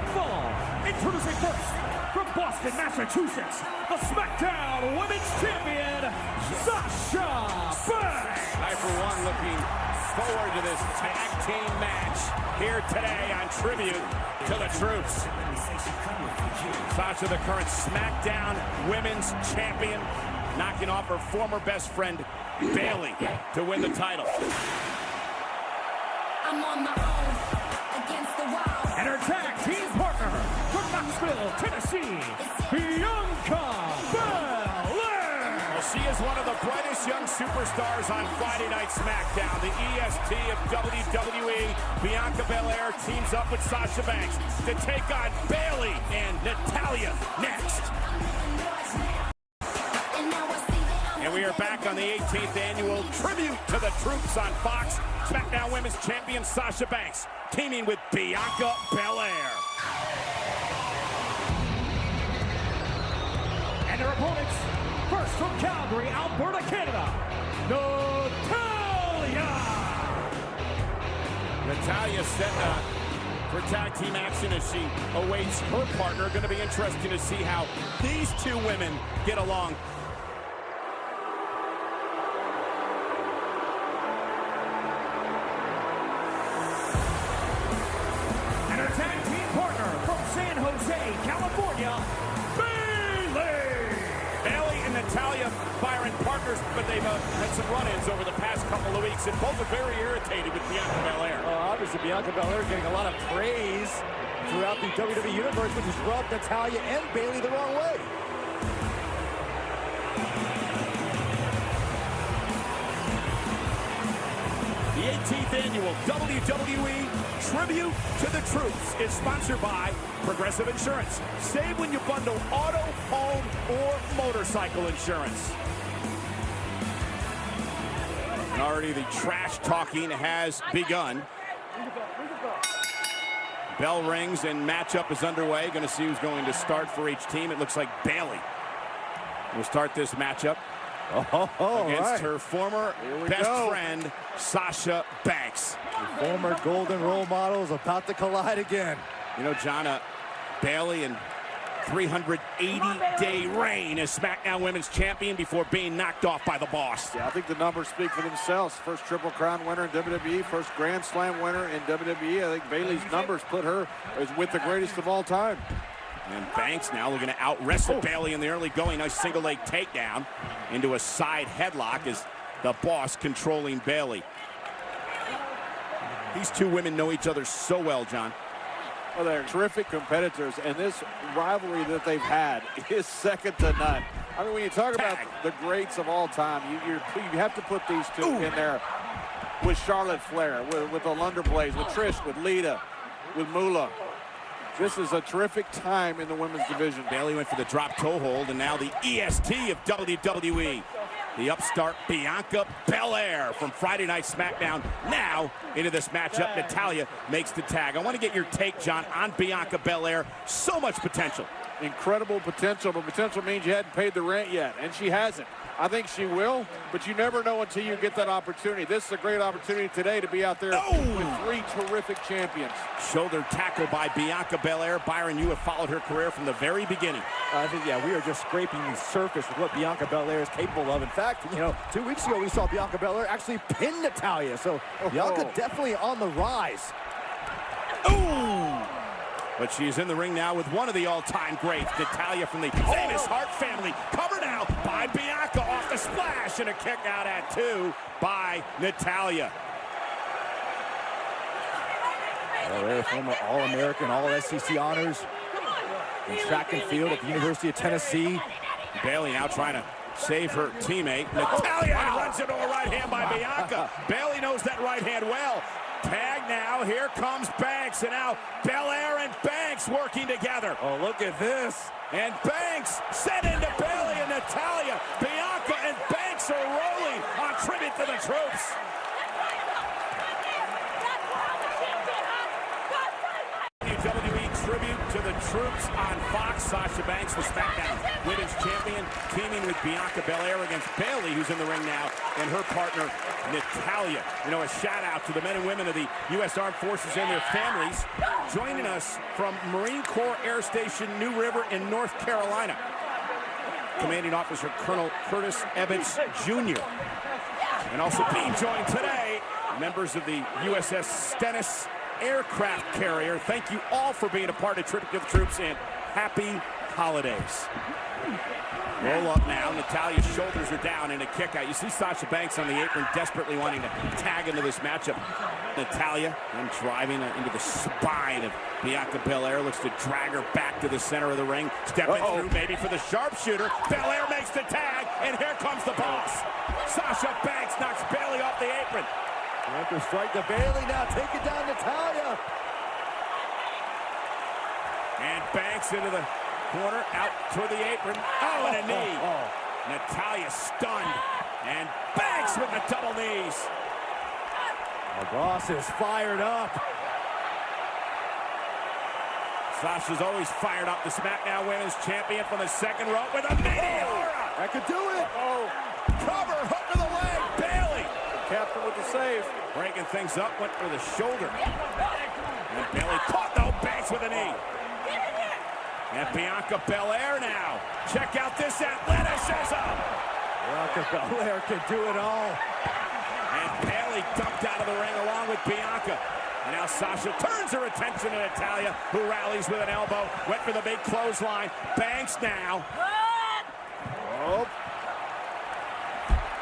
that fall. Introducing first, from Boston, Massachusetts, the SmackDown Women's Champion, Sasha Banks. I, for one, looking forward to this tag team match here today on Tribute to the Troops. Sasha, the current SmackDown Women's Champion, knocking off her former best friend, Bayley, to win the title. I'm on my own against the wall. And her tag team partner from Knoxville, Tennessee, Bianca Belair. Well, she is one of the brightest young superstars on Friday Night SmackDown. The EST of WWE, Bianca Belair, teams up with Sasha Banks to take on Bayley and Natalya next. And we are back on the 18th annual Tribute to the Troops on Fox. SmackDown Women's Champion Sasha Banks teaming with Bianca Belair. And their opponents, first from Calgary, Alberta, Canada, Natalya set for tag team action as she awaits her partner. Going to be interesting to see how these two women get along. And her tag team partner from San Jose, California, Bayley. Bayley and Natalya, Byron, partners, but they've had some run-ins over the past couple of weeks, and both are very irritated with Bianca Belair. Obviously, Bianca Belair getting a lot of praise throughout the WWE Universe, which has rubbed Natalya and Bayley the wrong way. The 18th annual WWE Tribute to the Troops is sponsored by Progressive Insurance. Save when you bundle auto, home, or motorcycle insurance. And already the trash talking has begun. Bell rings and matchup is underway. Going to see who's going to start for each team. It looks like Bayley will start this matchup against her former best friend, Sasha Banks. The former golden role model is about to collide again. You know, John, Bayley in 380-day reign as SmackDown Women's Champion before being knocked off by the Boss. Yeah, I think the numbers speak for themselves. First Triple Crown winner in WWE, first Grand Slam winner in WWE. I think Bayley's numbers put her as with the greatest of all time. And Banks now looking to out-wrestle Bayley in the early going. Nice single leg takedown into a side headlock as the Boss controlling Bayley. These two women know each other so well, John. Well, they're terrific competitors, and this rivalry that they've had is second to none. I mean, when you talk about the greats of all time, you have to put these two in there with Charlotte Flair, with the Lunder Blaze, with Trish, with Lita, with Moolah. This is a terrific time in the women's division. Bayley went for the drop toe hold, and now the EST of WWE. The upstart Bianca Belair from Friday Night SmackDown now into this matchup. Natalya makes the tag. I want to get your take, John, on Bianca Belair. So much potential. Incredible potential, but potential means you hadn't paid the rent yet, and she hasn't. I think she will, but you never know until you get that opportunity. This is a great opportunity today to be out there with three terrific champions. Shoulder tackle by Bianca Belair. Byron, you have followed her career from the very beginning. I think, yeah, we are just scraping the surface with what Bianca Belair is capable of. In fact, you know, 2 weeks ago we saw Bianca Belair actually pin Natalya, so Bianca definitely on the rise. But she is in the ring now with one of the all-time greats, Natalya from the famous Hart family. Covered out by Bianca off the splash, and a kick out at 2 by Natalya. Belair, former All-American, All-SEC honors in track and field at the University of Tennessee. Bayley now trying to save her teammate. Natalya runs into a right hand by Bianca. Bayley knows that right hand well. Tag now, here comes Banks, and now Belair and Banks working together. Oh, look at this. And Banks sent into Bayley and Natalya. Bianca and Banks are rolling on Tribute to the Troops. WWE Tribute to the Troops on Fox. Sasha Banks, the SmackDown Women's Champion, teaming with Bianca Belair against Bayley, who's in the ring now, and her partner, Natalya. You know, a shout out to the men and women of the U.S. Armed Forces and their families joining us from Marine Corps Air Station New River in North Carolina. Commanding Officer Colonel Curtis Ebbets Jr. And also being joined today, members of the USS Stennis aircraft carrier. Thank you all for being a part of Tribute to the Troops, and happy holidays. Roll up now. Natalya's shoulders are down in a kick out. You see Sasha Banks on the apron desperately wanting to tag into this matchup. Natalya then driving into the spine of Bianca Belair. Looks to drag her back to the center of the ring. Stepping through maybe for the sharpshooter. Belair makes the tag, and here comes the boss. Sasha Banks knocks Bayley off the apron. Bianca strike to Bayley now, taking down Natalya. And Banks into the corner, out toward the apron. Oh, and a knee. Natalya stunned. And Banks with the double knees. The boss is fired up. Sasha's always fired up. The SmackDown Women's Champion from the second row with a meteora. That could do it. Cover, hook to the leg. Bayley. Captain with the save. Breaking things up, went for the shoulder. And Bayley caught, though. Banks with a knee. And Bianca Belair now. Check out this athleticism. Bianca Belair can do it all. And Bayley dumped out of the ring along with Bianca. And now Sasha turns her attention to Natalya, who rallies with an elbow. Went for the big clothesline. Banks now.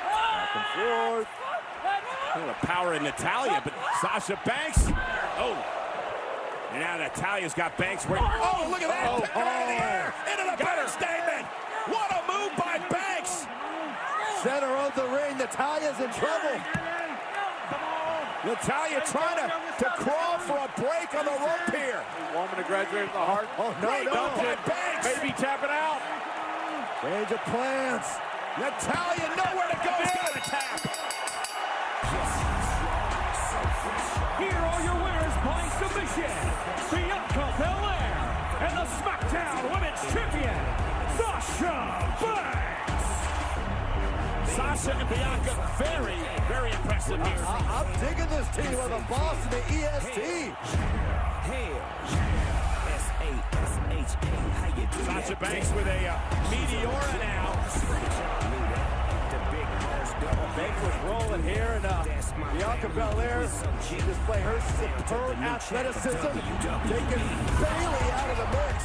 Back and forth. The power in Natalya, but Sasha Banks. And now Natalya's got Banks where. Oh, look at that! Took her out of the air into the better statement. What a move by Banks! Center of the ring, Natalya's in trouble. Natalya trying to crawl for a break on the rope here. Woman to graduate from the heart. Great move by Banks. Maybe tapping out. Change of plans. Natalya nowhere to go. He's got a tap. Here are your winners by submission, Bianca Belair and the SmackDown Women's Champion, Sasha Banks. Sasha and Bianca, very, very impressive here. I'm digging this team with the boss and the EST. Sasha Banks with a meteora now. Banks was rolling here, and Bianca Belair display her superb athleticism, taking Bayley out of the mix.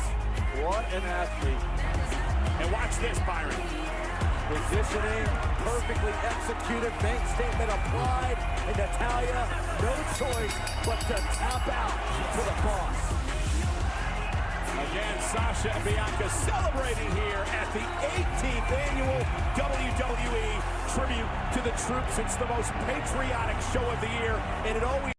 What an athlete. And watch this, Byron. Positioning, perfectly executed, bank statement applied, and Natalya, no choice but to tap out to the boss. Again, Sasha and Bianca celebrating here at the 18th annual WWE Tribute to the Troops. It's the most patriotic show of the year, and it always